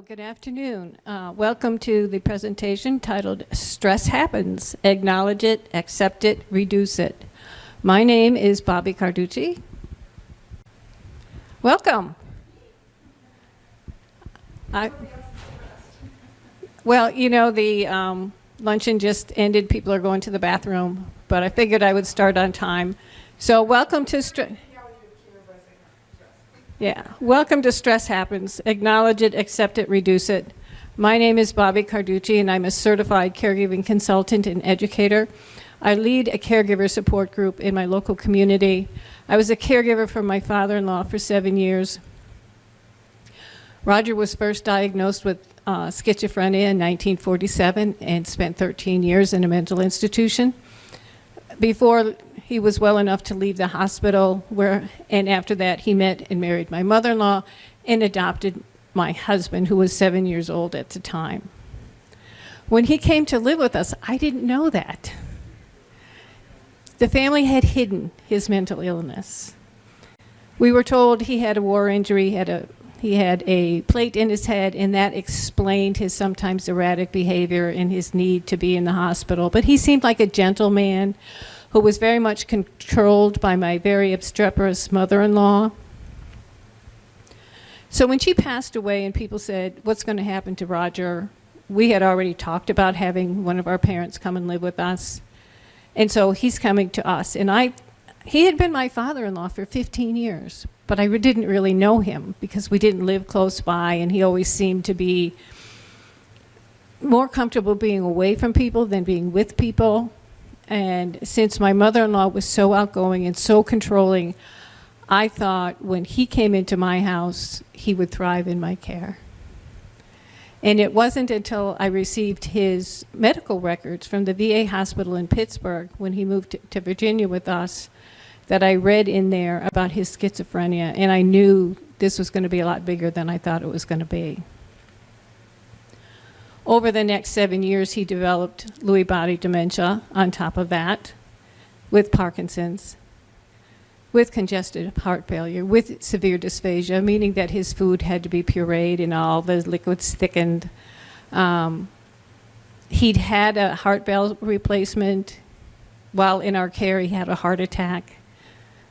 Good afternoon. Welcome to the presentation titled Stress Happens, Acknowledge It, Accept It, Reduce It. My name is Bobbi Carducci. Welcome. Well, you know, the luncheon just ended. People are going to the bathroom, but I figured I would start on time. So welcome to welcome to Stress Happens. Acknowledge it, accept it, reduce it. My name is Bobbi Carducci, and I'm a certified caregiving consultant and educator. I lead a caregiver support group in my local community. I was a caregiver for my father-in-law for 7 years. Roger was first diagnosed with schizophrenia in 1947 and spent 13 years in a mental institution. Before he was well enough to leave the hospital, and after that he met and married my mother-in-law and adopted my husband, who was 7 years old at the time. When he came to live with us, I didn't know that. The family had hidden his mental illness. We were told he had a war injury, he had a plate in his head, and that explained his sometimes erratic behavior and his need to be in the hospital. But he seemed like a gentleman who was very much controlled by my very obstreperous mother-in-law. So when she passed away and people said, what's going to happen to Roger? We had already talked about having one of our parents come and live with us. And so he's coming to us. And he had been my father-in-law for 15 years, but I didn't really know him because we didn't live close by, and he always seemed to be more comfortable being away from people than being with people. And since my mother-in-law was so outgoing and so controlling, I thought when he came into my house, he would thrive in my care. And it wasn't until I received his medical records from the VA hospital in Pittsburgh when he moved to Virginia with us that I read in there about his schizophrenia, and I knew this was going to be a lot bigger than I thought it was going to be. Over the next 7 years, he developed Lewy body dementia on top of that, with Parkinson's, with congestive heart failure, with severe dysphagia, meaning that his food had to be pureed and all the liquids thickened. He'd had a heart valve replacement. While in our care, he had a heart attack,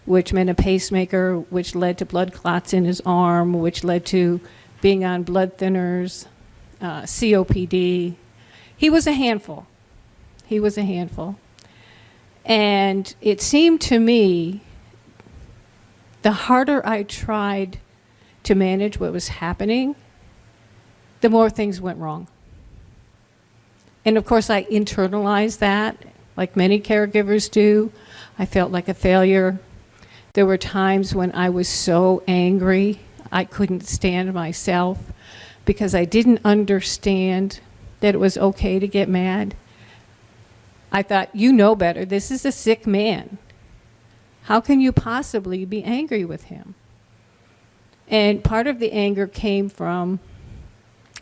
which meant a pacemaker, which led to blood clots in his arm, which led to being on blood thinners, COPD. He was a handful. He was a handful. And it seemed to me, the harder I tried to manage what was happening, the more things went wrong. And of course, I internalized that, like many caregivers do. I felt like a failure. There were times when I was so angry, I couldn't stand myself because I didn't understand that it was okay to get mad. I thought, you know better. This is a sick man. How can you possibly be angry with him? And part of the anger came from,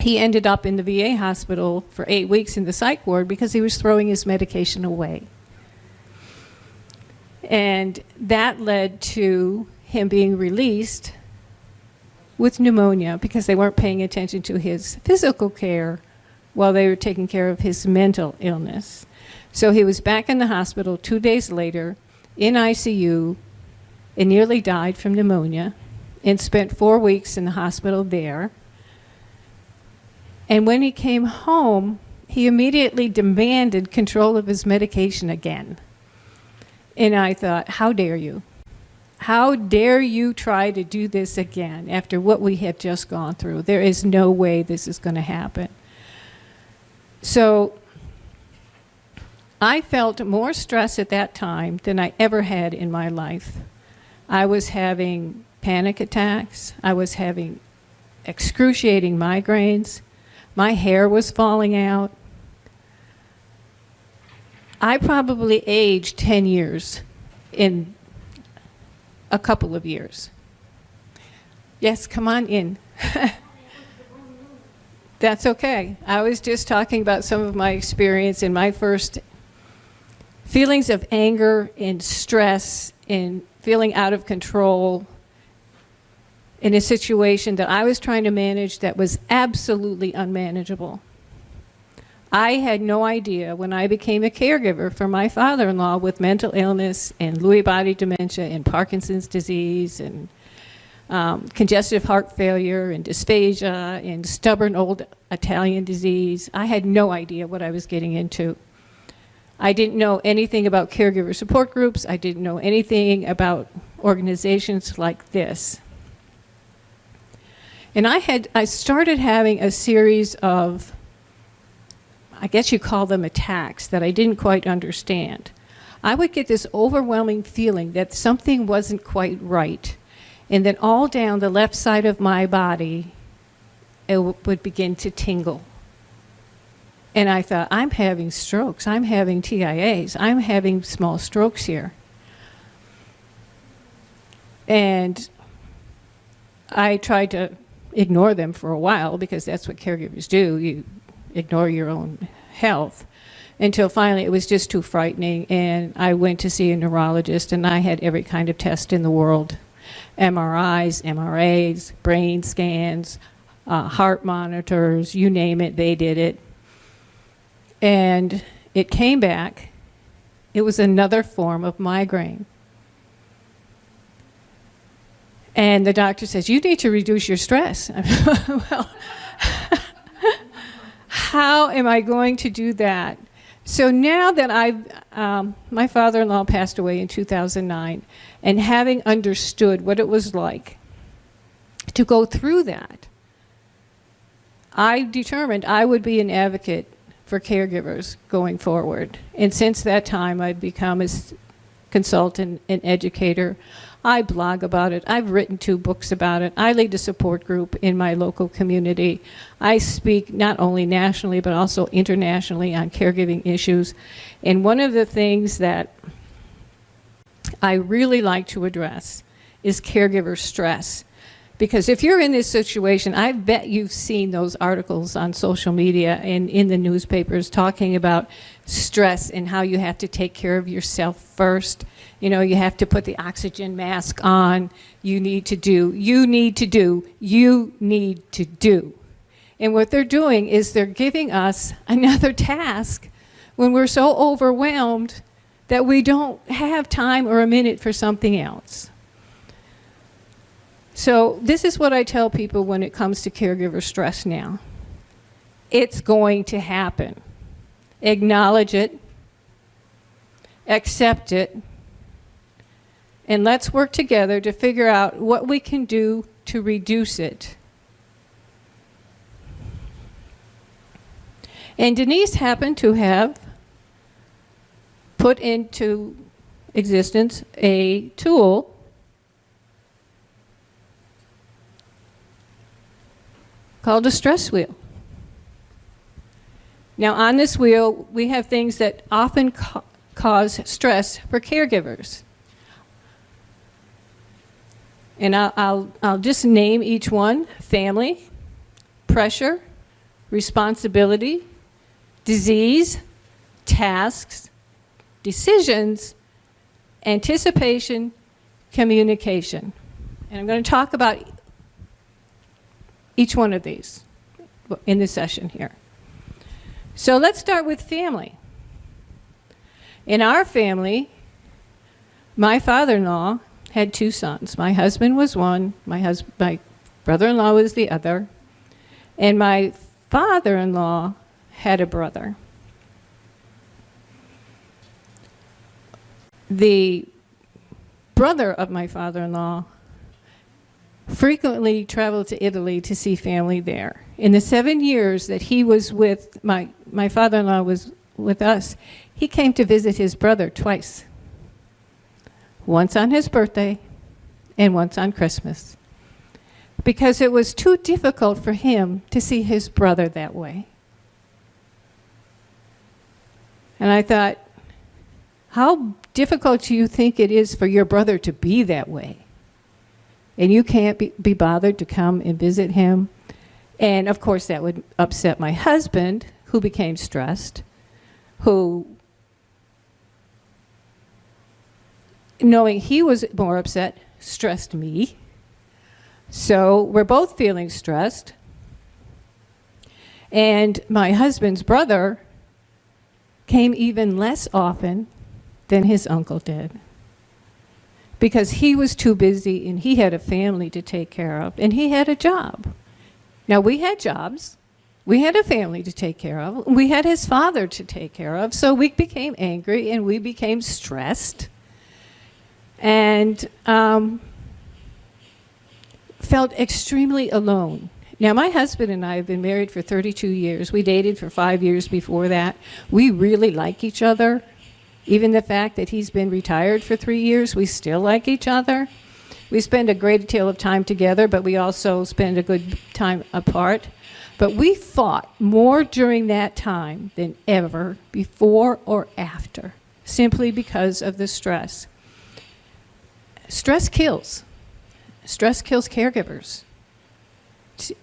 he ended up in the VA hospital for 8 weeks in the psych ward because he was throwing his medication away. And that led to him being released with pneumonia because they weren't paying attention to his physical care while they were taking care of his mental illness. So he was back in the hospital 2 days later in ICU and nearly died from pneumonia and spent 4 weeks in the hospital there. And when he came home, he immediately demanded control of his medication again. And I thought, how dare you? How dare you try to do this again after what we had just gone through? There is no way this is going to happen. So I felt more stress at that time than I ever had in my life. I was having panic attacks. I was having excruciating migraines. My hair was falling out. I probably aged 10 years in a couple of years. Yes, come on in. That's okay. I was just talking about some of my experience in my first feelings of anger and stress and feeling out of control in a situation that I was trying to manage that was absolutely unmanageable. I had no idea when I became a caregiver for my father-in-law with mental illness and Lewy body dementia and Parkinson's disease and congestive heart failure and dysphagia and stubborn old Italian disease. I had no idea what I was getting into. I didn't know anything about caregiver support groups. I didn't know anything about organizations like this. And I started having a series of, I guess you call them attacks, that I didn't quite understand. I would get this overwhelming feeling that something wasn't quite right, and then all down the left side of my body, it would begin to tingle. And I thought, I'm having strokes, I'm having TIAs, I'm having small strokes here. And I tried to ignore them for a while, because that's what caregivers do. You ignore your own health, until finally it was just too frightening, and I went to see a neurologist, and I had every kind of test in the world. MRIs, MRAs, brain scans, heart monitors, you name it, they did it. And it came back. It was another form of migraine. And the doctor says, you need to reduce your stress. Well, how am I going to do that? So now that my father-in-law passed away in 2009, and having understood what it was like to go through that, I determined I would be an advocate for caregivers going forward. And since that time, I've become a consultant and educator. I blog about it. I've written 2 books about it. I lead a support group in my local community. I speak not only nationally, but also internationally on caregiving issues. And one of the things that I really like to address is caregiver stress. Because if you're in this situation, I bet you've seen those articles on social media and in the newspapers talking about stress and how you have to take care of yourself first. You know, you have to put the oxygen mask on. You need to do, you need to do, you need to do. And what they're doing is they're giving us another task when we're so overwhelmed that we don't have time or a minute for something else. So this is what I tell people when it comes to caregiver stress now. It's going to happen. Acknowledge it, accept it, and let's work together to figure out what we can do to reduce it. And Denise happened to have put into existence a tool called a stress wheel. Now on this wheel, we have things that often cause stress for caregivers. And I'll just name each one: family, pressure, responsibility, disease, tasks, decisions, anticipation, communication. And I'm going to talk about each one of these in this session here. So let's start with family. In our family, my father-in-law had 2 sons. My husband was one, my brother-in-law was the other, and my father-in-law had a brother. The brother of my father-in-law frequently traveled to Italy to see family there. In the 7 years that he was with, my father-in-law was with us, he came to visit his brother twice. Once on his birthday and once on Christmas. Because it was too difficult for him to see his brother that way. And I thought, how difficult do you think it is for your brother to be that way? And you can't be bothered to come and visit him. And of course that would upset my husband, who became stressed, who, knowing he was more upset, stressed me. So we're both feeling stressed. And my husband's brother came even less often than his uncle did, because he was too busy and he had a family to take care of and he had a job. Now, we had jobs, we had a family to take care of, we had his father to take care of, so we became angry and we became stressed and felt extremely alone. Now, my husband and I have been married for 32 years. We dated for 5 years before that. We really like each other. Even the fact that he's been retired for 3 years, we still like each other. We spend a great deal of time together, but we also spend a good time apart. But we fought more during that time than ever before or after, simply because of the stress. Stress kills. Stress kills caregivers.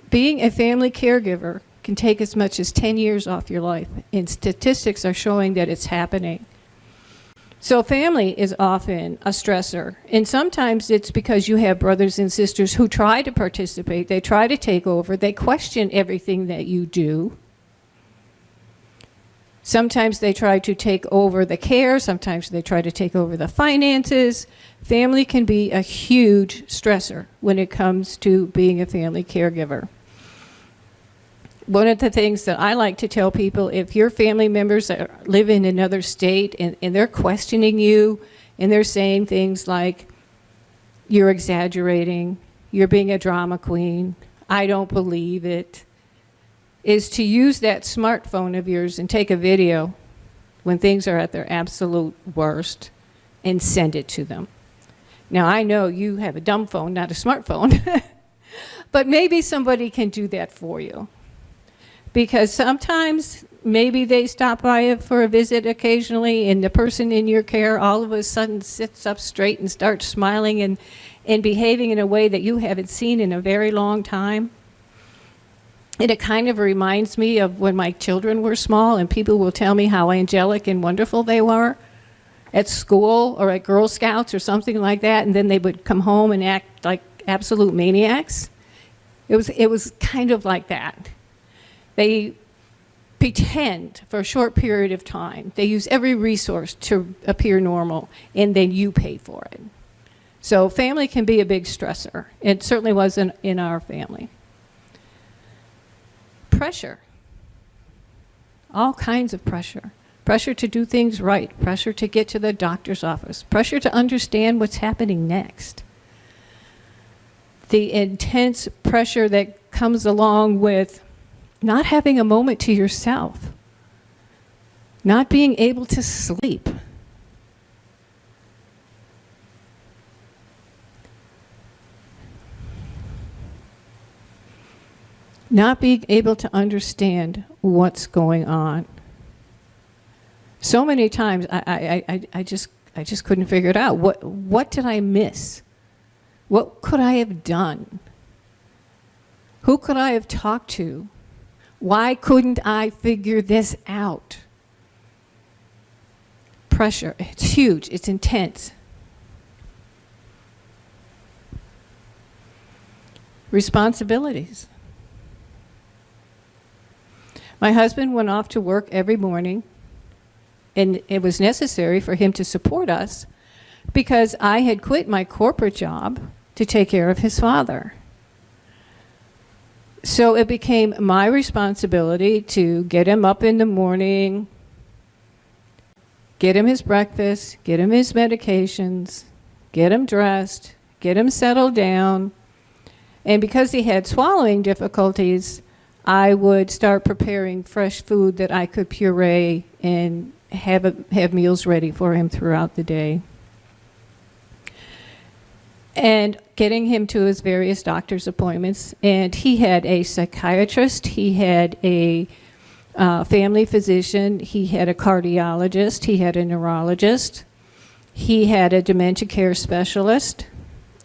Being a family caregiver can take as much as 10 years off your life, and statistics are showing that it's happening. So family is often a stressor, and sometimes it's because you have brothers and sisters who try to participate, they try to take over, they question everything that you do. Sometimes they try to take over the care, sometimes they try to take over the finances. Family can be a huge stressor when it comes to being a family caregiver. One of the things that I like to tell people, if your family members live in another state and they're questioning you and they're saying things like, you're exaggerating, you're being a drama queen, I don't believe it, is to use that smartphone of yours and take a video when things are at their absolute worst and send it to them. Now, I know you have a dumb phone, not a smartphone, but maybe somebody can do that for you. Because sometimes maybe they stop by for a visit occasionally and the person in your care all of a sudden sits up straight and starts smiling and behaving in a way that you haven't seen in a very long time. And it kind of reminds me of when my children were small and people will tell me how angelic and wonderful they were at school or at Girl Scouts or something like that, and then they would come home and act like absolute maniacs. It was kind of like that. They pretend for a short period of time. They use every resource to appear normal, and then you pay for it. So family can be a big stressor. It certainly was in our family. Pressure. All kinds of pressure. Pressure to do things right. Pressure to get to the doctor's office. Pressure to understand what's happening next. The intense pressure that comes along with not having a moment to yourself. Not being able to sleep. Not being able to understand what's going on. So many times I just couldn't figure it out. What did I miss? What could I have done? Who could I have talked to? Why couldn't I figure this out? Pressure, it's huge, it's intense. Responsibilities. My husband went off to work every morning, and it was necessary for him to support us because I had quit my corporate job to take care of his father. So it became my responsibility to get him up in the morning, get him his breakfast, get him his medications, get him dressed, get him settled down. And because he had swallowing difficulties, I would start preparing fresh food that I could puree and have meals ready for him throughout the day. And getting him to his various doctor's appointments. And he had a psychiatrist, he had a family physician, he had a cardiologist, he had a neurologist, he had a dementia care specialist,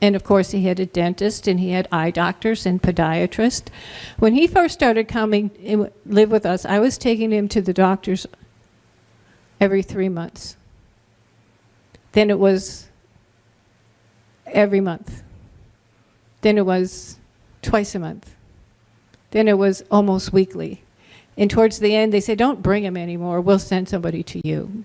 and of course he had a dentist, and he had eye doctors and podiatrists. When he first started coming and live with us, I was taking him to the doctors every 3 months. Then it was every month. Then it was twice a month. Then it was almost weekly. And towards the end, they said, don't bring him anymore. We'll send somebody to you.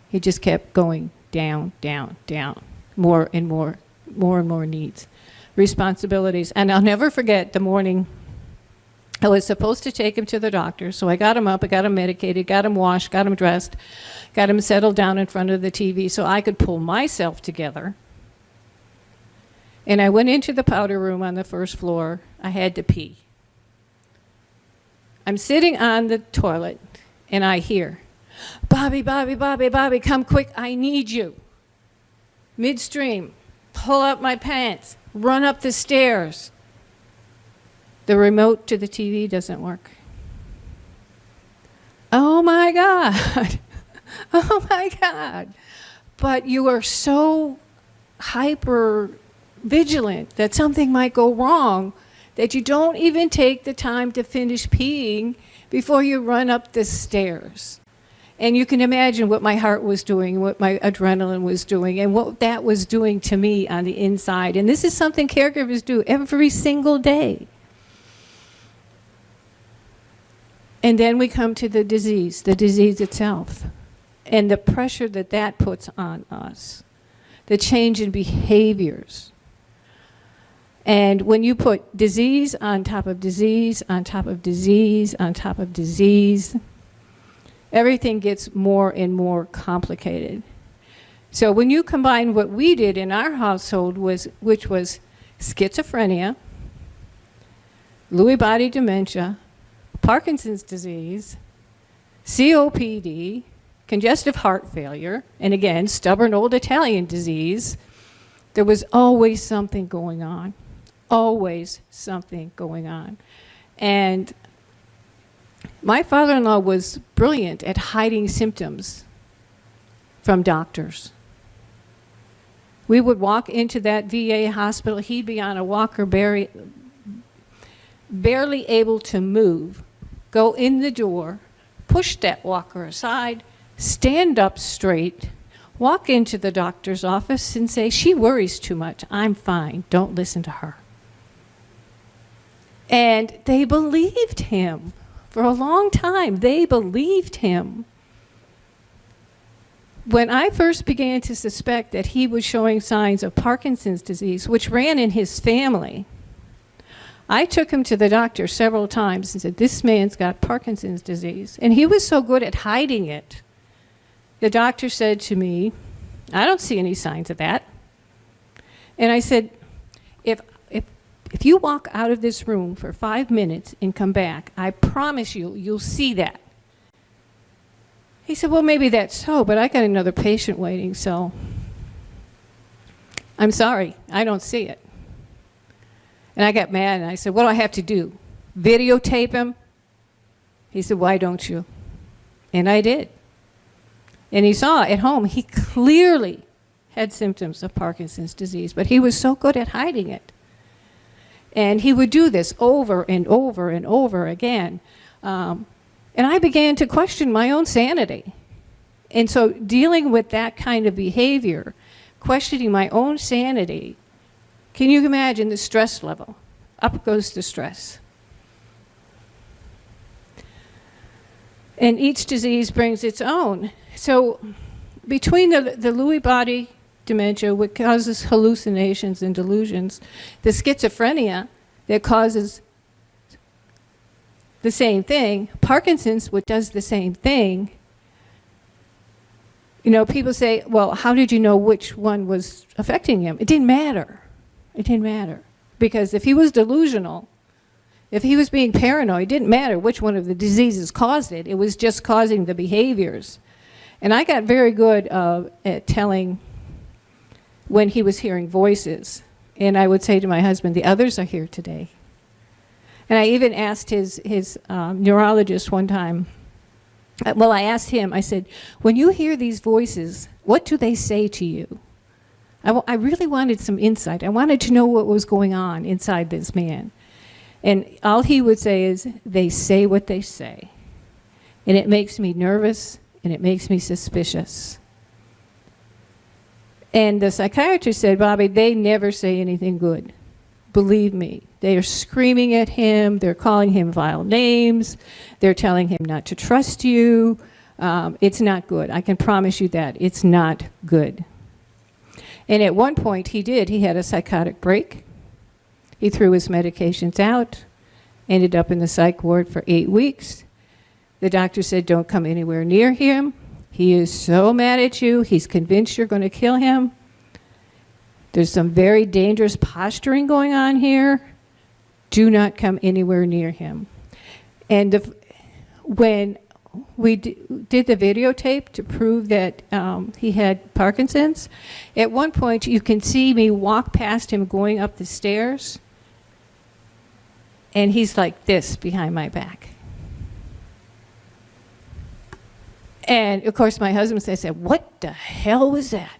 He just kept going down, down, down. More and more needs, responsibilities. And I'll never forget the morning I was supposed to take him to the doctor. So I got him up, I got him medicated, got him washed, got him dressed, got him settled down in front of the TV so I could pull myself together. And I went into the powder room on the first floor. I had to pee. I'm sitting on the toilet, and I hear, Bobbi, Bobbi, Bobbi, Bobbi, come quick, I need you. Midstream, pull up my pants, run up the stairs. The remote to the TV doesn't work. Oh my God. Oh my God. But you are so hyper vigilant that something might go wrong that you don't even take the time to finish peeing before you run up the stairs. And you can imagine what my heart was doing, what my adrenaline was doing, and what that was doing to me on the inside. And this is something caregivers do every single day. And then we come to the disease itself, and the pressure that that puts on us, the change in behaviors. And when you put disease on top of disease, on top of disease, on top of disease, everything gets more and more complicated. So when you combine what we did in our household, which was schizophrenia, Lewy body dementia, Parkinson's disease, COPD, congestive heart failure, and again, stubborn old Italian disease, there was always something going on. Always something going on. And my father-in-law was brilliant at hiding symptoms from doctors. We would walk into that VA hospital, he'd be on a walker, barely able to move, go in the door, push that walker aside, stand up straight, walk into the doctor's office and say, she worries too much, I'm fine, don't listen to her. And they believed him. For a long time, they believed him. When I first began to suspect that he was showing signs of Parkinson's disease, which ran in his family, I took him to the doctor several times and said, this man's got Parkinson's disease. And he was so good at hiding it. The doctor said to me, I don't see any signs of that. And I said, if you walk out of this room for 5 minutes and come back, I promise you, you'll see that. He said, well, maybe that's so, but I got another patient waiting, so I'm sorry, I don't see it. And I got mad, and I said, what do I have to do? Videotape him? He said, why don't you? And I did. And he saw at home, he clearly had symptoms of Parkinson's disease, but he was so good at hiding it. And he would do this over and over and over again. And I began to question my own sanity. And so dealing with that kind of behavior, questioning my own sanity, can you imagine the stress level? Up goes the stress. And each disease brings its own. So between the Lewy body dementia, which causes hallucinations and delusions, the schizophrenia that causes the same thing, Parkinson's, which does the same thing. You know, people say, well, how did you know which one was affecting him? It didn't matter. It didn't matter. Because if he was delusional, if he was being paranoid, it didn't matter which one of the diseases caused it. It was just causing the behaviors. And I got very good at telling when he was hearing voices. And I would say to my husband, the others are here today. And I even asked his neurologist one time, well, I asked him, I said, when you hear these voices, what do they say to you? I really wanted some insight. I wanted to know what was going on inside this man. And all he would say is, they say what they say. And it makes me nervous, and it makes me suspicious. And the psychiatrist said, Bobbi, they never say anything good. Believe me, they are screaming at him. They're calling him vile names. They're telling him not to trust you. It's not good. I can promise you that. It's not good. And at one point, he had a psychotic break. He threw his medications out, ended up in the psych ward for 8 weeks. The doctor said, don't come anywhere near him. He is so mad at you. He's convinced you're going to kill him. There's some very dangerous posturing going on here. Do not come anywhere near him. And when we did the videotape to prove that he had Parkinson's, at one point you can see me walk past him going up the stairs, and he's like this behind my back. And of course my husband said, what the hell was that?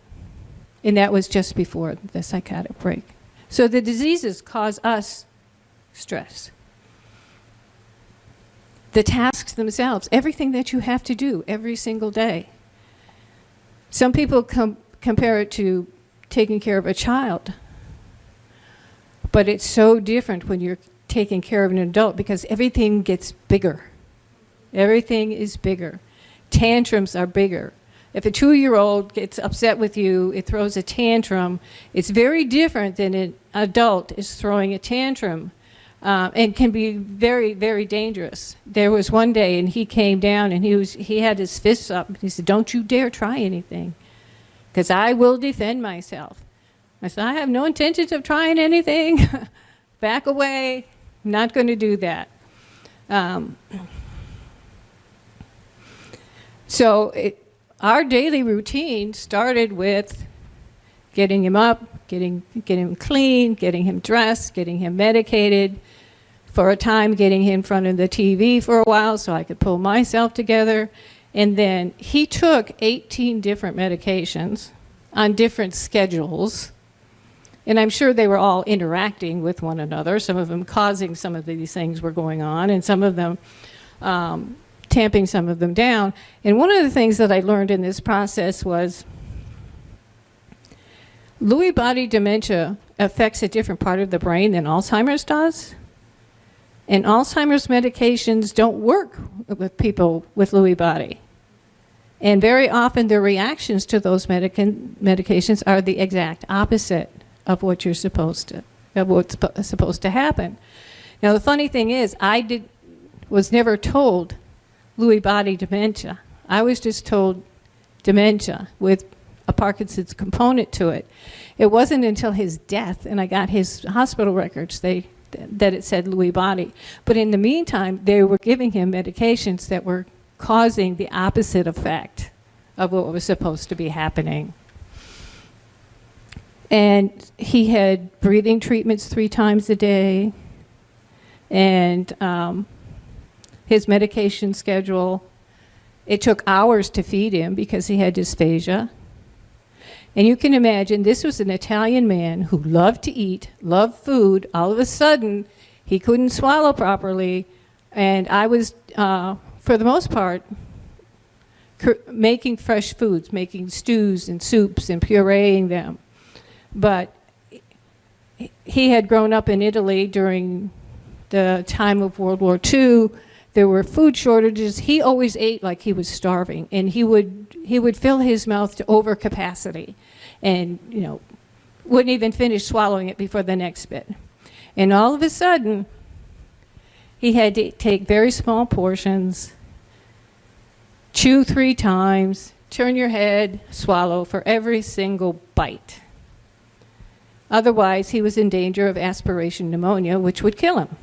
And that was just before the psychotic break. So the diseases cause us stress. The tasks themselves, everything that you have to do every single day. Some people compare it to taking care of a child. But it's so different when you're taking care of an adult because everything gets bigger. Everything is bigger. Tantrums are bigger. If a 2-year-old gets upset with you, it throws a tantrum. It's very different than an adult is throwing a tantrum, and can be very, very dangerous. There was one day, and he came down, and he had his fists up. He said, don't you dare try anything, because I will defend myself. I said, I have no intentions of trying anything. Back away. I'm not going to do that. Our daily routine started with getting him up, getting him clean, getting him dressed, getting him medicated. For a time, getting him in front of the TV for a while so I could pull myself together. And then he took 18 different medications on different schedules. And I'm sure they were all interacting with one another, some of them causing some of these things were going on, and some of them tamping some of them down. And one of the things that I learned in this process was Lewy body dementia affects a different part of the brain than Alzheimer's does. And Alzheimer's medications don't work with people with Lewy body. And very often the reactions to those medications are the exact opposite of what you're supposed to, of what's supposed to happen. Now the funny thing is, was never told Lewy body dementia. I was just told dementia with a Parkinson's component to it. It wasn't until his death, and I got his hospital records, that it said Lewy body. But in the meantime, they were giving him medications that were causing the opposite effect of what was supposed to be happening. And he had breathing treatments 3 times a day, and his medication schedule, it took hours to feed him because he had dysphagia. And you can imagine, this was an Italian man who loved to eat, loved food. All of a sudden, he couldn't swallow properly. And I was, for the most part, making fresh foods, making stews and soups and pureeing them. But he had grown up in Italy during the time of World War II. There were food shortages. He always ate like he was starving, and he would fill his mouth to over capacity, and wouldn't even finish swallowing it before the next bit. And all of a sudden, he had to take very small portions, chew 3 times, turn your head, swallow for every single bite. Otherwise, he was in danger of aspiration pneumonia, which would kill him.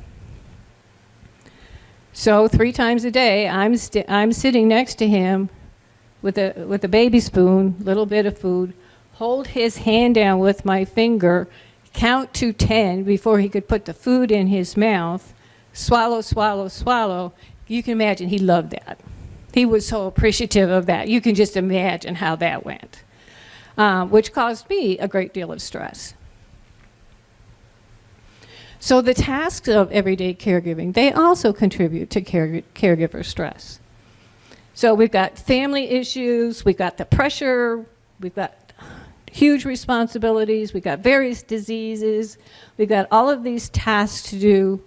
So 3 times a day, I'm sitting next to him with a baby spoon, little bit of food, hold his hand down with my finger, count to 10 before he could put the food in his mouth, swallow, swallow, swallow. You can imagine he loved that. He was so appreciative of that. You can just imagine how that went, which caused me a great deal of stress. So the tasks of everyday caregiving, they also contribute to caregiver stress. So we've got family issues, we've got the pressure, we've got huge responsibilities. We got various diseases. We got all of these tasks to do.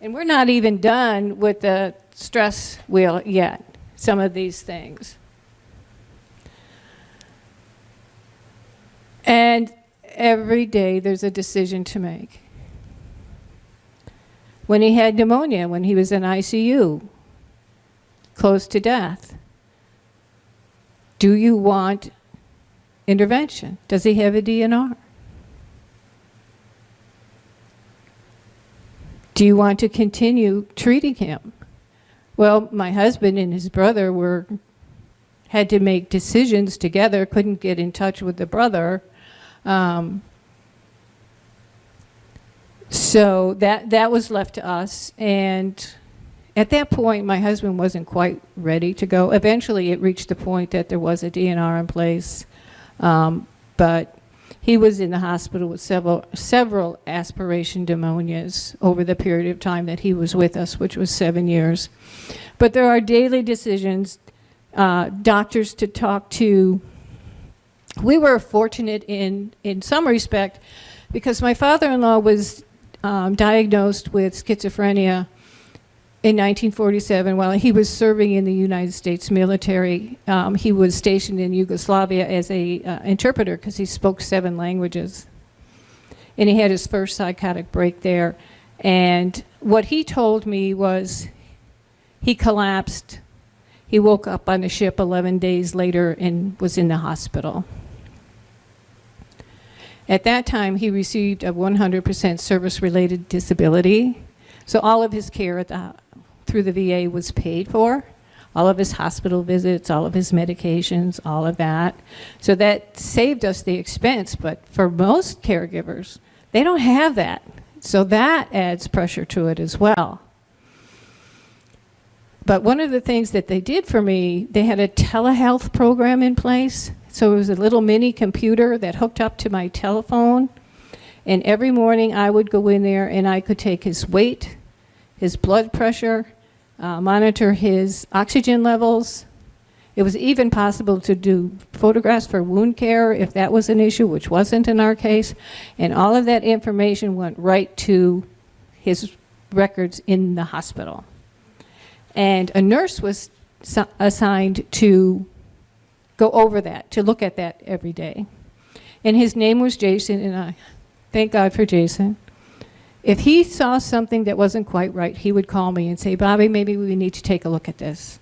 And we're not even done with the stress wheel yet, some of these things. And every day there's a decision to make. When he had pneumonia, when he was in ICU, close to death, do you want intervention? Does he have a DNR? Do you want to continue treating him? Well, my husband and his brother had to make decisions together, couldn't get in touch with the brother. So that was left to us. And at that point, my husband wasn't quite ready to go. Eventually, it reached the point that there was a DNR in place. But he was in the hospital with several aspiration pneumonias over the period of time that he was with us, which was 7 years. But there are daily decisions, doctors to talk to. We were fortunate in some respect because my father-in-law was diagnosed with schizophrenia in 1947 while he was serving in the United States military. He was stationed in Yugoslavia as an interpreter because he spoke 7 languages. And he had his first psychotic break there. And what he told me was he collapsed. He woke up on a ship 11 days later and was in the hospital. At that time, he received a 100% service-related disability. So all of his care through the VA was paid for. All of his hospital visits, all of his medications, all of that. So that saved us the expense, but for most caregivers, they don't have that. So that adds pressure to it as well. But one of the things that they did for me, they had a telehealth program in place. So it was a little mini computer that hooked up to my telephone. And every morning I would go in there and I could take his weight, his blood pressure, monitor his oxygen levels. It was even possible to do photographs for wound care if that was an issue, which wasn't in our case. And all of that information went right to his records in the hospital. And a nurse was assigned to go over that, to look at that every day. And his name was Jason, and I thank God for Jason. If he saw something that wasn't quite right, he would call me and say, Bobbi, maybe we need to take a look at this.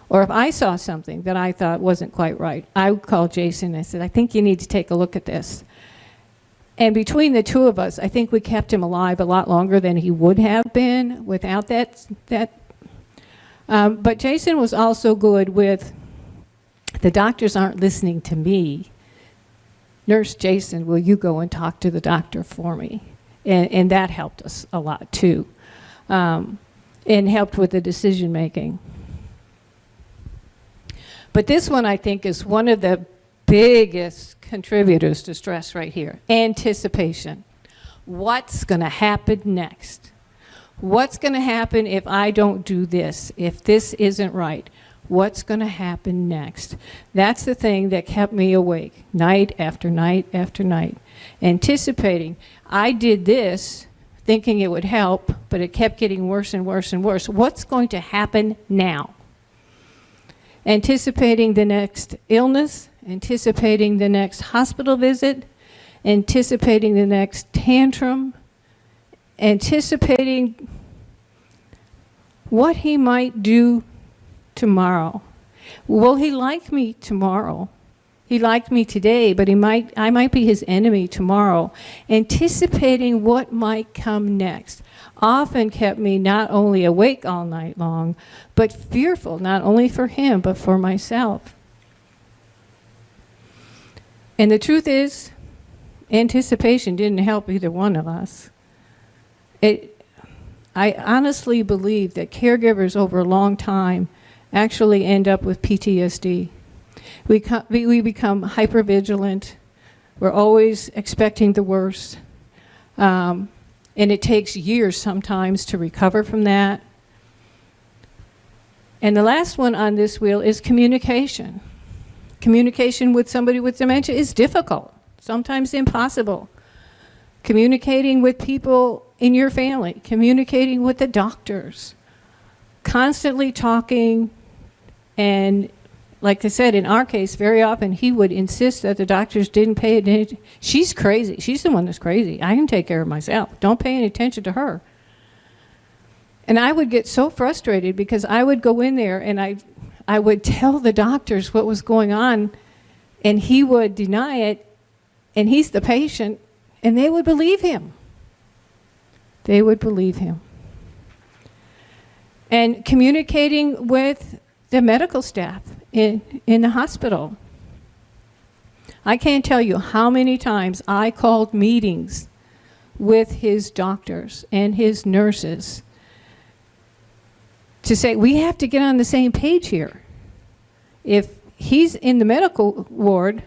Or if I saw something that I thought wasn't quite right, I would call Jason and I said, I think you need to take a look at this. And between the two of us, I think we kept him alive a lot longer than he would have been without that. But Jason was also good with, the doctors aren't listening to me. Nurse Jason, will you go and talk to the doctor for me? And that helped us a lot too, and helped with the decision making. But this one I think is one of the biggest contributors to stress right here, anticipation. What's going to happen next? What's going to happen if I don't do this, if this isn't right? What's going to happen next? That's the thing that kept me awake night after night after night, anticipating. I did this thinking it would help, but it kept getting worse and worse and worse. What's going to happen now? Anticipating the next illness, anticipating the next hospital visit, anticipating the next tantrum, anticipating what he might do tomorrow. Will he like me tomorrow? He liked me today, but I might be his enemy tomorrow. Anticipating what might come next often kept me not only awake all night long, but fearful, not only for him, but for myself. And the truth is, anticipation didn't help either one of us. I honestly believe that caregivers over a long time actually end up with PTSD. We become hypervigilant. We're always expecting the worst. And it takes years sometimes to recover from that. And the last one on this wheel is communication. Communication with somebody with dementia is difficult, sometimes impossible. Communicating with people in your family, communicating with the doctors, constantly talking. And like I said, in our case, very often he would insist that the doctors didn't pay attention. She's crazy. She's the one that's crazy. I can take care of myself. Don't pay any attention to her. And I would get so frustrated because I would go in there and I would tell the doctors what was going on, and he would deny it, and he's the patient, and they would believe him. They would believe him. And communicating with the medical staff in the hospital. I can't tell you how many times I called meetings with his doctors and his nurses to say, we have to get on the same page here. If he's in the medical ward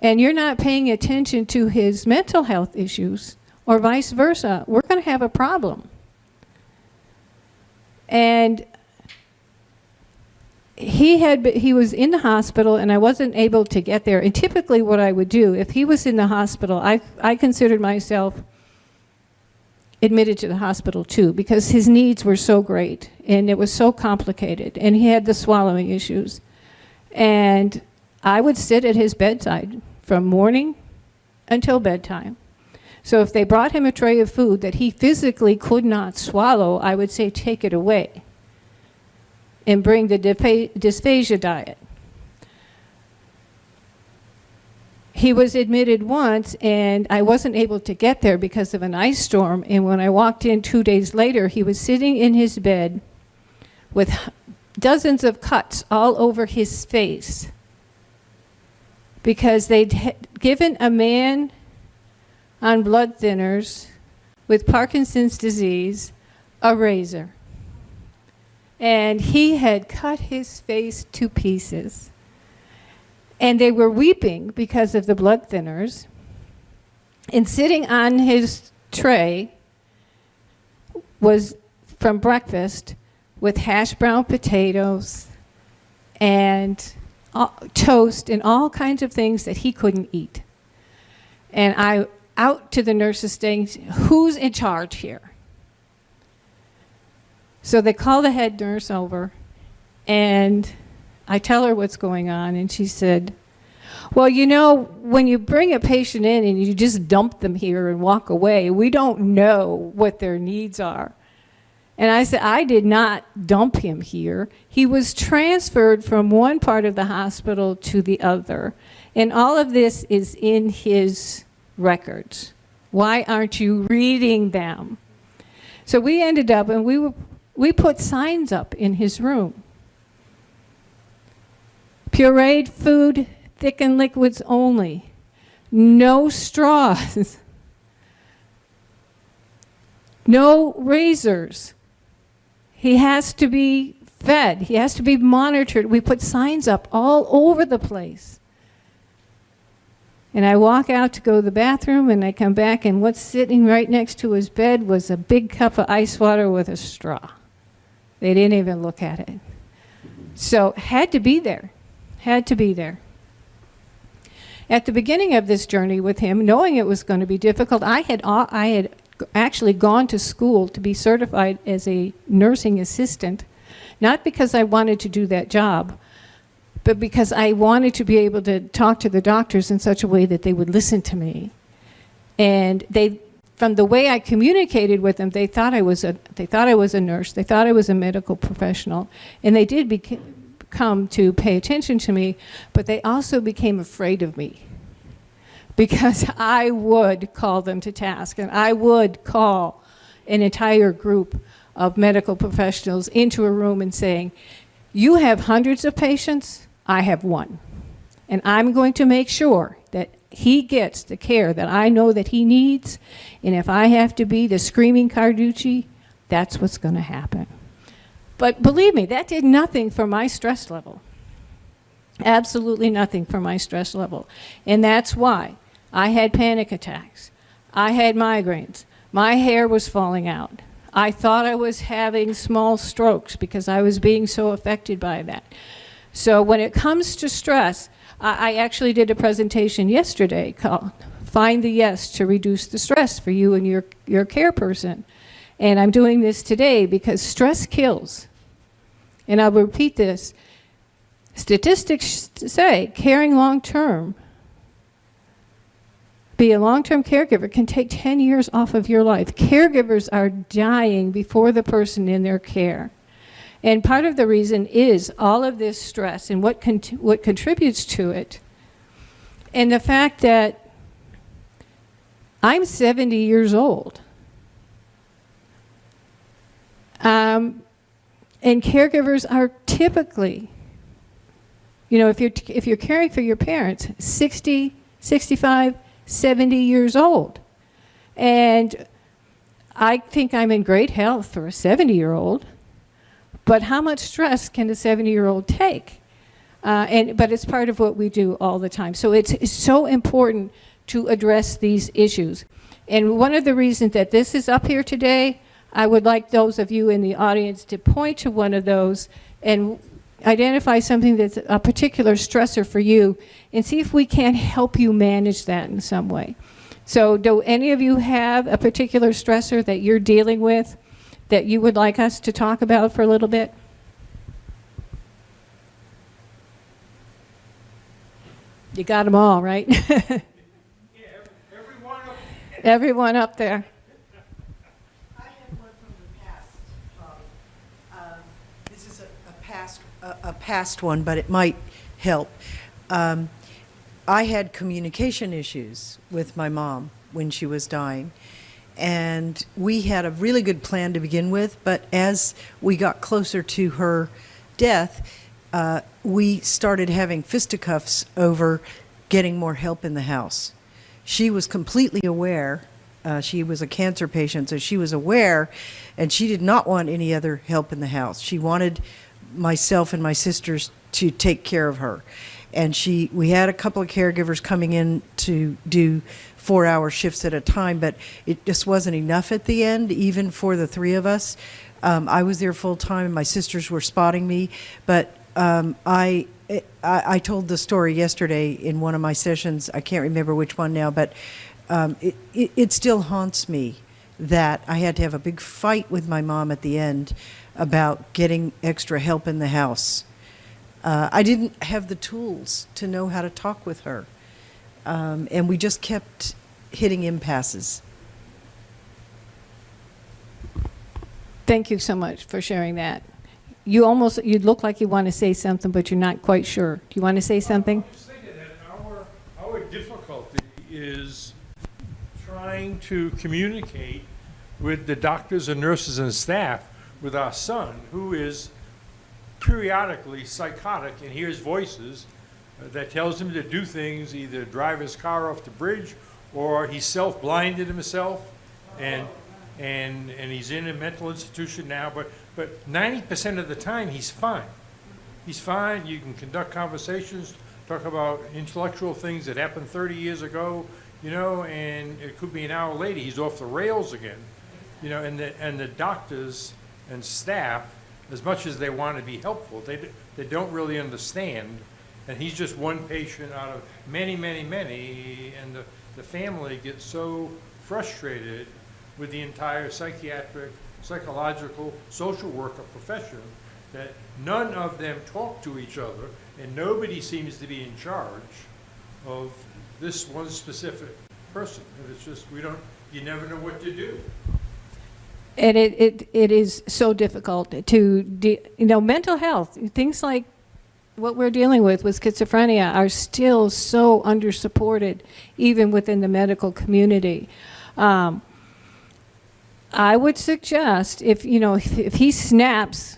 and you're not paying attention to his mental health issues, or vice versa, we're going to have a problem. And he was in the hospital, and I wasn't able to get there. And typically what I would do, if he was in the hospital, I considered myself admitted to the hospital too, because his needs were so great, and it was so complicated, and he had the swallowing issues. And I would sit at his bedside from morning until bedtime. So if they brought him a tray of food that he physically could not swallow, I would say, take it away and bring the dysphagia diet. He was admitted once, and I wasn't able to get there because of an ice storm. And when I walked in 2 days later, he was sitting in his bed with dozens of cuts all over his face because they'd given a man on blood thinners with Parkinson's disease a razor. And he had cut his face to pieces. And they were weeping because of the blood thinners. And sitting on his tray was from breakfast with hash brown potatoes and toast and all kinds of things that he couldn't eat. And I out to the nurses saying, who's in charge here? So they call the head nurse over, and I tell her what's going on, and she said, well, you know, when you bring a patient in and you just dump them here and walk away, we don't know what their needs are. And I said, I did not dump him here. He was transferred from one part of the hospital to the other. And all of this is in his records. Why aren't you reading them? So we ended up, and we put signs up in his room. Pureed food, thickened liquids only. No straws. No razors. He has to be fed. He has to be monitored. We put signs up all over the place. And I walk out to go to the bathroom, and I come back, and what's sitting right next to his bed was a big cup of ice water with a straw. They didn't even look at it. So had to be there. Had to be there. At the beginning of this journey with him, knowing it was going to be difficult, I had actually gone to school to be certified as a nursing assistant, not because I wanted to do that job, but because I wanted to be able to talk to the doctors in such a way that they would listen to me. And from the way I communicated with them, they thought I was a nurse, they thought I was a medical professional, and they did come to pay attention to me, but they also became afraid of me because I would call them to task, and I would call an entire group of medical professionals into a room and saying, you have hundreds of patients, I have one. And I'm going to make sure that he gets the care that I know that he needs. And if I have to be the screaming Carducci, that's what's going to happen. But believe me, that did nothing for my stress level. Absolutely nothing for my stress level. And that's why I had panic attacks. I had migraines. My hair was falling out. I thought I was having small strokes because I was being so affected by that. So when it comes to stress, I actually did a presentation yesterday called Find the Yes to Reduce the Stress for You and your care person. And I'm doing this today because stress kills. And I'll repeat this. Statistics say caring long-term, be a long-term caregiver can take 10 years off of your life. Caregivers are dying before the person in their care. And part of the reason is all of this stress and what contributes to it. And the fact that I'm 70 years old. And caregivers are typically, you know, if you're caring for your parents, 60, 65, 70 years old. And I think I'm in great health for a 70-year-old. But how much stress can a 70-year-old take? But it's part of what we do all the time. So it's so important to address these issues. And one of the reasons that this is up here today, I would like those of you in the audience to point to one of those and identify something that's a particular stressor for you and see if we can help you manage that in some way. So do any of you have a particular stressor that you're dealing with that you would like us to talk about for a little bit? You got them all, right? Yeah, Everyone up there. I have one from the past, Bobbi. This is a past one, but it might help. I had communication issues with my mom when she was dying. And we had a really good plan to begin with, but as we got closer to her death, we started having fisticuffs over getting more help in the house. She was completely aware. She was a cancer patient, so she was aware, and she did not want any other help in the house. She wanted myself and my sisters to take care of her. And we had a couple of caregivers coming in to do 4-hour shifts at a time, but it just wasn't enough at the end, even for the three of us. I was there full time, and my sisters were spotting me, but I told the story yesterday in one of my sessions. I can't remember which one now, but it still haunts me that I had to have a big fight with my mom at the end about getting extra help in the house. I didn't have the tools to know how to talk with her. And we just kept hitting impasses. Thank you so much for sharing that. You look like you want to say something, but you're not quite sure. Do you want to say something? I was thinking that our difficulty is trying to communicate with the doctors and nurses and staff with our son, who is periodically psychotic and hears voices that tells him to do things, either drive his car off the bridge, or he's self-blinded himself, and he's in a mental institution now, but 90% of the time he's fine. He's fine. You can conduct conversations, talk about intellectual things that happened 30 years ago, you know, and it could be an hour later he's off the rails again, you know, and the doctors and staff, as much as they want to be helpful, they don't really understand. And he's just one patient out of many, many, many, and the family gets so frustrated with the entire psychiatric, psychological, social worker profession that none of them talk to each other, and nobody seems to be in charge of this one specific person. And it's just, you never know what to do. And it is so difficult to, mental health, things like what we're dealing with schizophrenia are still so under-supported, even within the medical community. I would suggest if he snaps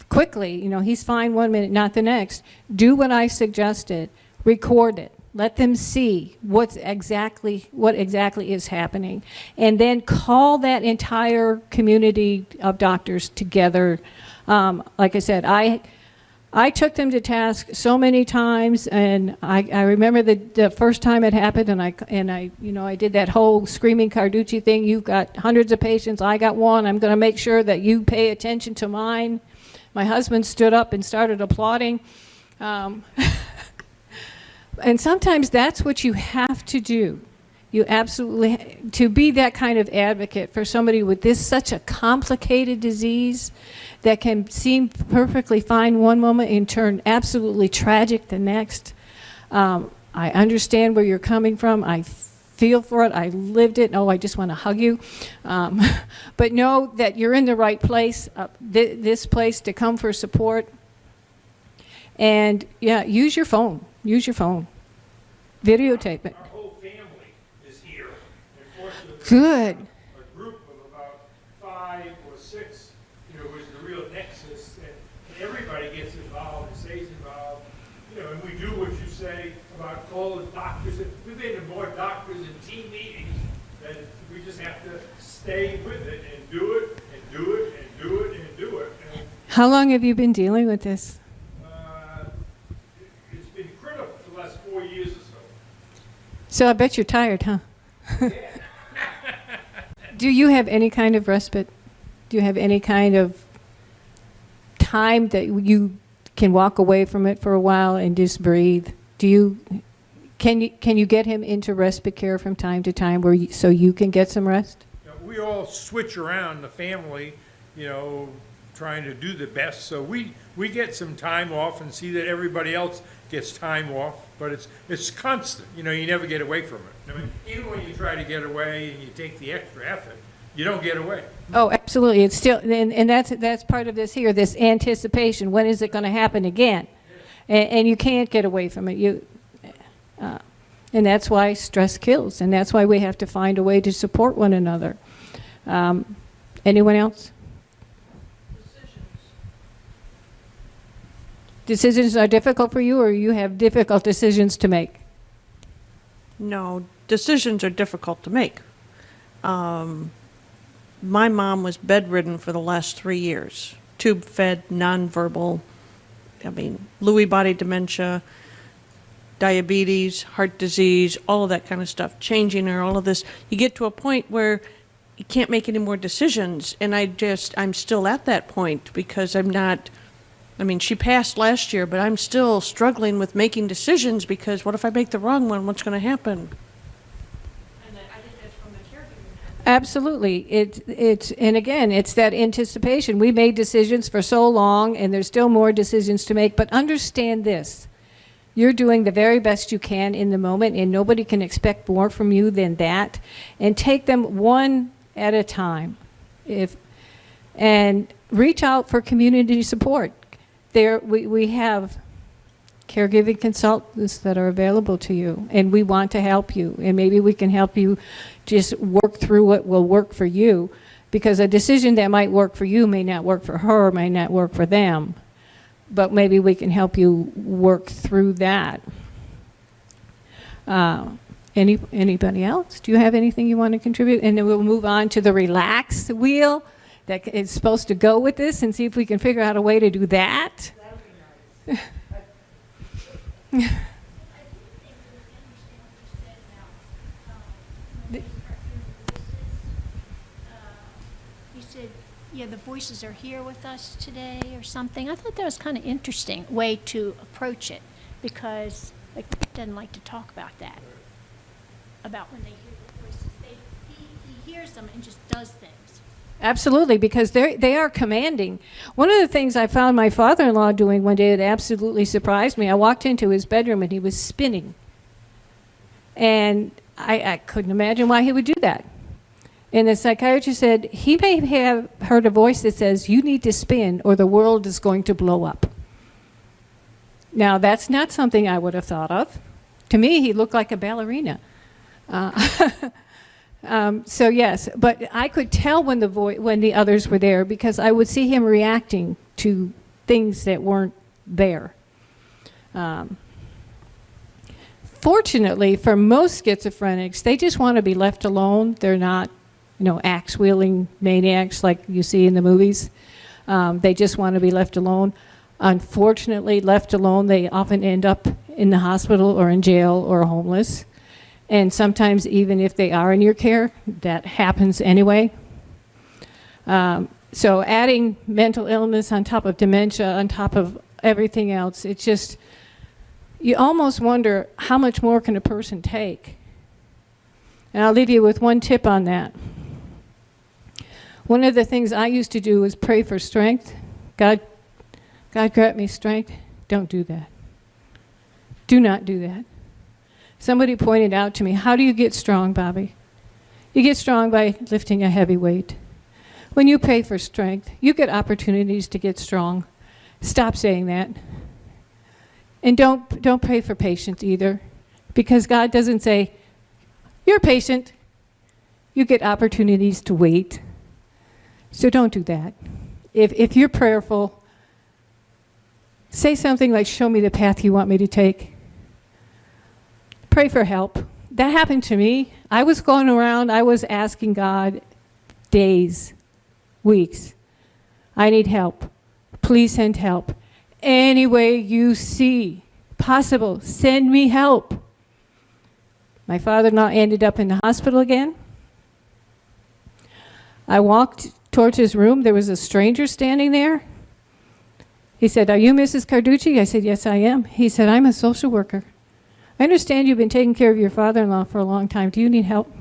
quickly, he's fine 1 minute, not the next, do what I suggested, record it. Let them see what exactly is happening, and then call that entire community of doctors together. Like I said, I took them to task so many times, and I remember the first time it happened, and I did that whole screaming Carducci thing. You've got hundreds of patients, I got one. I'm going to make sure that you pay attention to mine. My husband stood up and started applauding. And sometimes that's what you have to do. You absolutely, to be that kind of advocate for somebody with this such a complicated disease that can seem perfectly fine one moment and turn absolutely tragic the next. I understand where you're coming from. I feel for it. I lived it. Oh, I just want to hug you. But know that you're in the right place, this place to come for support. And yeah, use your phone. Use your phone. Videotape it. Our whole family is here. Unfortunately, Good. a group of about 5 or 6, was the real nexus, and everybody gets involved and stays involved. And we do what you say about calling doctors. We've been to more doctors and team meetings that we just have to stay with it and do it and do it and do it and do it. And, How long have you been dealing with this? it's been critical for the last 4 years or so. So I bet you're tired, huh? Do you have any kind of respite? Do you have any kind of time that you can walk away from it for a while and just breathe? Can you get him into respite care from time to time so you can get some rest? We all switch around the family, trying to do the best. So we get some time off and see that everybody else gets time off, but it's constant. You never get away from it. I mean, even when you try to get away and you take the extra effort, you don't get away. Oh, absolutely. It's still, and that's part of this here, this anticipation. When is it going to happen again? And you can't get away from it. And that's why stress kills, and that's why we have to find a way to support one another. Anyone else? Decisions are difficult for you, or you have difficult decisions to make? No, decisions are difficult to make. My mom was bedridden for the last 3 years, tube-fed, nonverbal, Lewy body dementia, diabetes, heart disease, all of that kind of stuff, changing her, all of this. You get to a point where you can't make any more decisions, and I'm still at that point because she passed last year, but I'm still struggling with making decisions because what if I make the wrong one? What's going to happen? And I think that's from the caregiving. Absolutely. And again, it's that anticipation. We made decisions for so long, and there's still more decisions to make, but understand this. You're doing the very best you can in the moment, and nobody can expect more from you than that. And take them one at a time. And reach out for community support. We have caregiving consultants that are available to you, and we want to help you. And maybe we can help you just work through what will work for you, because a decision that might work for you may not work for her, may not work for them. But maybe we can help you work through that. Anybody else? Do you have anything you want to contribute? And then we'll move on to the relax wheel that is supposed to go with this, and see if we can figure out a way to do that. That would be nice. You said, yeah, the voices are here with us today or something. I thought that was kind of interesting way to approach it, because like doesn't like to talk about that, about when they hear the voices. He hears them and just does things. Absolutely, because they are commanding. One of the things I found my father-in-law doing one day that absolutely surprised me, I walked into his bedroom and he was spinning. And I couldn't imagine why he would do that. And the psychiatrist said, he may have heard a voice that says, you need to spin or the world is going to blow up. Now, that's not something I would have thought of. To me, he looked like a ballerina. So yes, but I could tell when the others were there, because I would see him reacting to things that weren't there. Fortunately, for most schizophrenics, they just want to be left alone. They're not, axe-wielding maniacs like you see in the movies. They just want to be left alone. Unfortunately, left alone, they often end up in the hospital or in jail or homeless. And sometimes even if they are in your care, that happens anyway. So adding mental illness on top of dementia, on top of everything else, it's just, you almost wonder how much more can a person take? And I'll leave you with one tip on that. One of the things I used to do was pray for strength. God grant me strength. Don't do that. Do not do that. Somebody pointed out to me, how do you get strong, Bobbi? You get strong by lifting a heavy weight. When you pray for strength, you get opportunities to get strong. Stop saying that. And don't pray for patience either, because God doesn't say, you're patient. You get opportunities to wait. So don't do that. If you're prayerful, say something like, show me the path you want me to take. Pray for help. That happened to me. I was going around, I was asking God days, weeks, I need help. Please send help. Any way you see possible, send me help. My father-in-law ended up in the hospital again. I walked towards his room. There was a stranger standing there. He said, are you Mrs. Carducci? I said, yes, I am. He said, I'm a social worker. I understand you've been taking care of your father-in-law for a long time. Do you need help?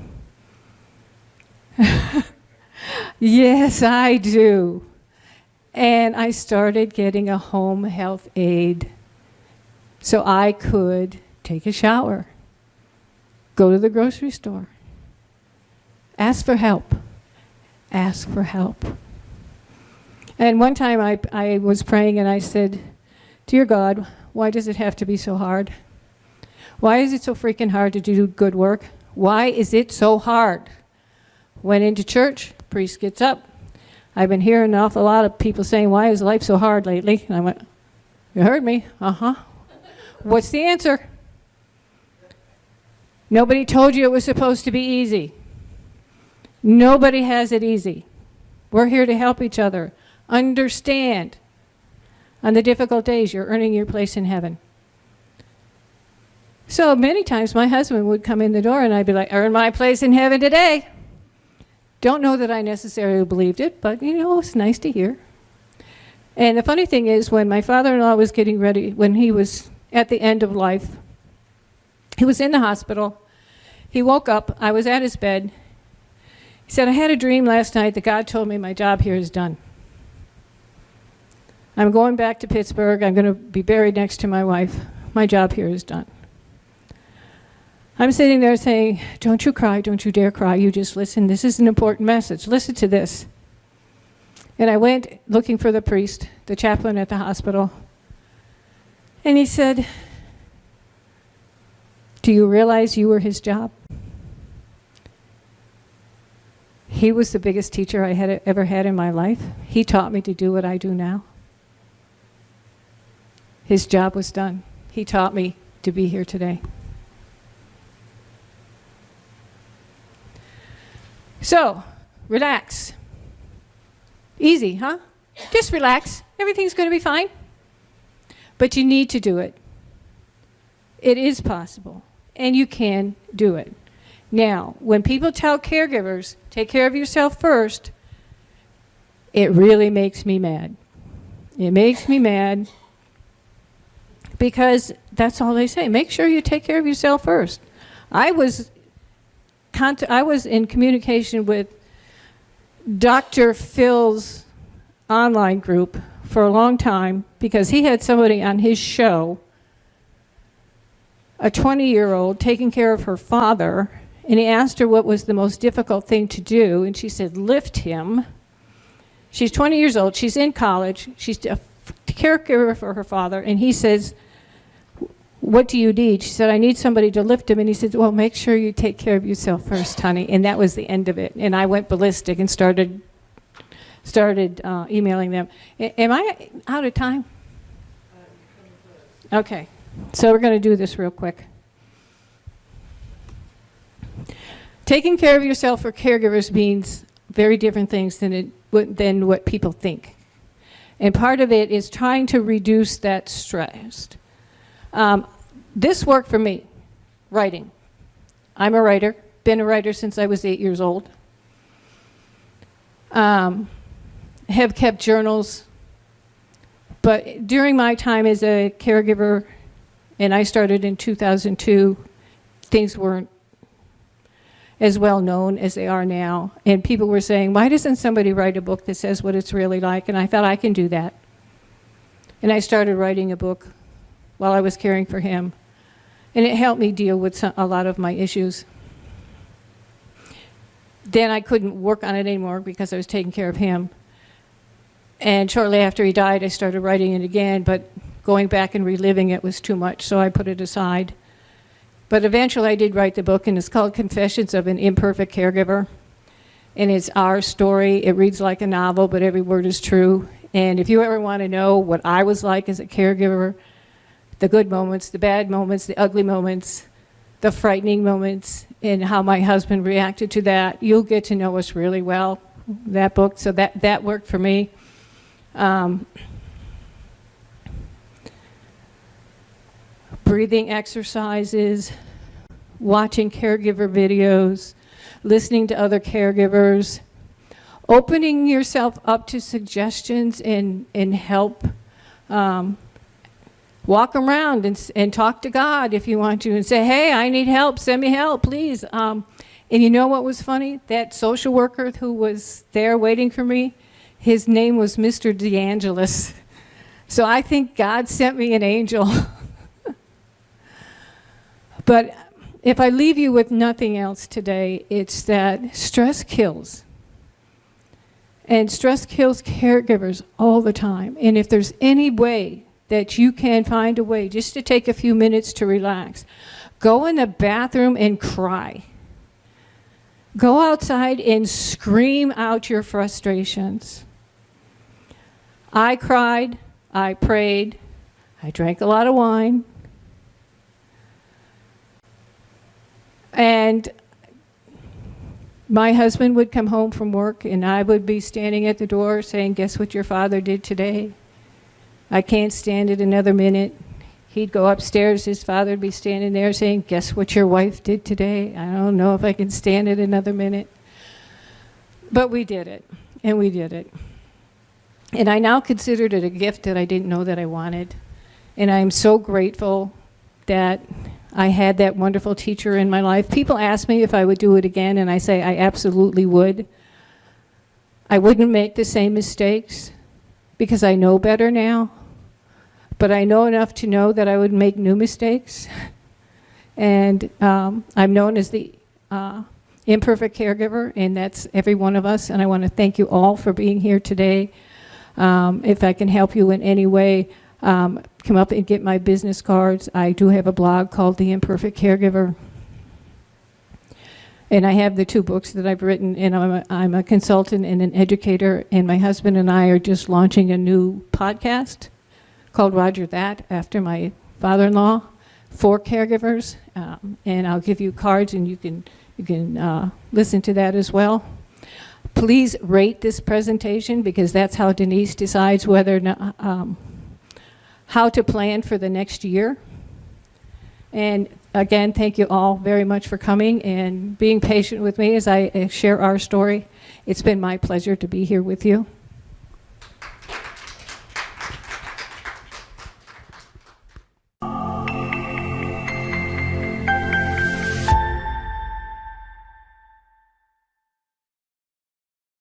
Yes, I do. And I started getting a home health aide so I could take a shower, go to the grocery store, ask for help, ask for help. And one time I was praying and I said, dear God, why does it have to be so hard? Why is it so freaking hard to do good work? Why is it so hard? Went into church, priest gets up. I've been hearing an awful lot of people saying, why is life so hard lately? And I went, you heard me, uh-huh. What's the answer? Nobody told you it was supposed to be easy. Nobody has it easy. We're here to help each other. Understand, on the difficult days, you're earning your place in heaven. So many times my husband would come in the door and I'd be like, earn my place in heaven today. Don't know that I necessarily believed it, but you know, it's nice to hear. And the funny thing is, when my father-in-law was getting ready, when he was at the end of life, he was in the hospital. He woke up, I was at his bed. He said, I had a dream last night that God told me my job here is done. I'm going back to Pittsburgh. I'm going to be buried next to my wife. My job here is done. I'm sitting there saying, don't you cry, don't you dare cry, you just listen. This is an important message. Listen to this. And I went looking for the priest, the chaplain at the hospital. And he said, do you realize you were his job? He was the biggest teacher I had ever had in my life. He taught me to do what I do now. His job was done. He taught me to be here today. So, relax. Easy, huh? Just relax. Everything's going to be fine. But you need to do it. It is possible, and you can do it. Now, when people tell caregivers, take care of yourself first, it really makes me mad. It makes me mad because that's all they say. Make sure you take care of yourself first. I was in communication with Dr. Phil's online group for a long time because he had somebody on his show, a 20-year-old taking care of her father, and he asked her what was the most difficult thing to do, and she said, lift him. She's 20 years old, she's in college, she's a caregiver for her father, and he says, what do you need? She said, I need somebody to lift him. And he said, well, make sure you take care of yourself first, honey. And that was the end of it. And I went ballistic and started emailing them. Am I out of time? Okay. So we're going to do this real quick. Taking care of yourself for caregivers means very different things than what people think. And part of it is trying to reduce that stress. This worked for me, writing. I'm a writer, been a writer since I was 8 years old. have kept journals. But during my time as a caregiver, and I started in 2002, things weren't as well known as they are now. And people were saying, why doesn't somebody write a book that says what it's really like? And I thought, I can do that. And I started writing a book while I was caring for him. And it helped me deal with a lot of my issues. Then I couldn't work on it anymore because I was taking care of him. And shortly after he died, I started writing it again, but going back and reliving it was too much, so I put it aside. But eventually I did write the book, and it's called Confessions of an Imperfect Caregiver. And it's our story. It reads like a novel, but every word is true. And if you ever want to know what I was like as a caregiver, the good moments, the bad moments, the ugly moments, the frightening moments, and how my husband reacted to that, you'll get to know us really well, that book. So that worked for me. Breathing exercises, watching caregiver videos, listening to other caregivers, opening yourself up to suggestions and help. Walk around and talk to God if you want to and say, hey, I need help, send me help, please. And you know what was funny? That social worker who was there waiting for me, his name was Mr. DeAngelis. So I think God sent me an angel. But if I leave you with nothing else today, it's that stress kills. And stress kills caregivers all the time. And if there's any way that you can find a way just to take a few minutes to relax, go in the bathroom and cry. Go outside and scream out your frustrations. I cried, I prayed, I drank a lot of wine. And my husband would come home from work and I would be standing at the door saying, guess what your father did today? I can't stand it another minute. He'd go upstairs, his father would be standing there saying, guess what your wife did today? I don't know if I can stand it another minute. But we did it, and we did it. And I now considered it a gift that I didn't know that I wanted. And I'm so grateful that I had that wonderful teacher in my life. People ask me if I would do it again, and I say I absolutely would. I wouldn't make the same mistakes because I know better now. But I know enough to know that I would make new mistakes. And I'm known as the imperfect caregiver, and that's every one of us. And I want to thank you all for being here today. If I can help you in any way, come up and get my business cards. I do have a blog called The Imperfect Caregiver. And I have the 2 books that I've written, and I'm a consultant and an educator, and my husband and I are just launching a new podcast called Roger That, after my father-in-law, for caregivers. And I'll give you cards, and you can listen to that as well. Please rate this presentation, because that's how Denise decides whether or not, how to plan for the next year. And again, thank you all very much for coming and being patient with me as I share our story. It's been my pleasure to be here with you.